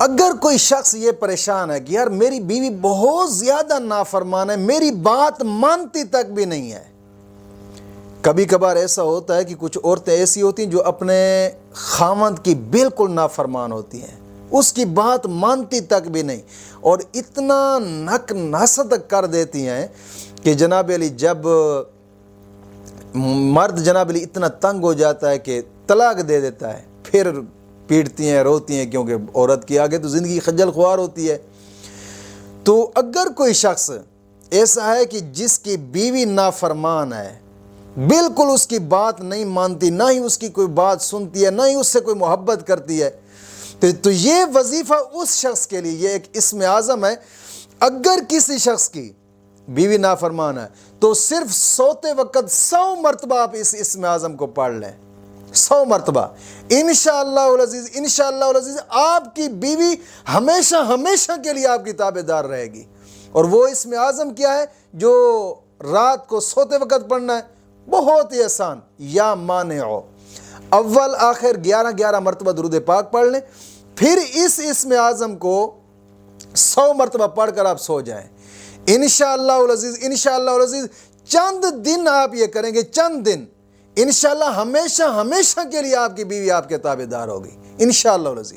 اگر کوئی شخص یہ پریشان ہے کہ یار میری بیوی بہت زیادہ نافرمان ہے، میری بات مانتی تک بھی نہیں ہے، کبھی کبھار ایسا ہوتا ہے کہ کچھ عورتیں ایسی ہوتی ہیں جو اپنے خاوند کی بالکل نافرمان ہوتی ہیں، اس کی بات مانتی تک بھی نہیں، اور اتنا نک نصد کر دیتی ہیں کہ جناب علی جب مرد جناب علی اتنا تنگ ہو جاتا ہے کہ طلاق دے دیتا ہے، پھر پیٹتی ہیں، روتی ہیں، کیونکہ عورت کی آگے تو زندگی خجل خوار ہوتی ہے۔ تو اگر کوئی شخص ایسا ہے کہ جس کی بیوی نافرمان ہے، بالکل اس کی بات نہیں مانتی، نہ ہی اس کی کوئی بات سنتی ہے، نہ ہی اس سے کوئی محبت کرتی ہے، تو یہ وظیفہ اس شخص کے لیے، یہ ایک اسم اعظم ہے۔ اگر کسی شخص کی بیوی نافرمان ہے تو صرف سوتے وقت 100 مرتبہ آپ اس اسم اعظم کو پڑھ لیں، 100 مرتبہ، انشاءاللہ العزیز، انشاءاللہ العزیز آپ کی بیوی ہمیشہ ہمیشہ کے لیے آپ کی تابع دار رہے گی۔ اور وہ اسم اعظم کیا ہے جو رات کو سوتے وقت پڑھنا ہے؟ بہت ہی آسان، یا مانعو، اول آخر 11 مرتبہ درود پاک پڑھ لیں، پھر اس اسم اعظم کو 100 مرتبہ پڑھ کر آپ سو جائیں، انشاءاللہ العزیز، انشاءاللہ العزیز چند دن آپ یہ کریں گے، چند دن، انشاءاللہ ہمیشہ ہمیشہ کے لیے آپ کی بیوی آپ کے تابع دار ہوگی، انشاءاللہ العزیز۔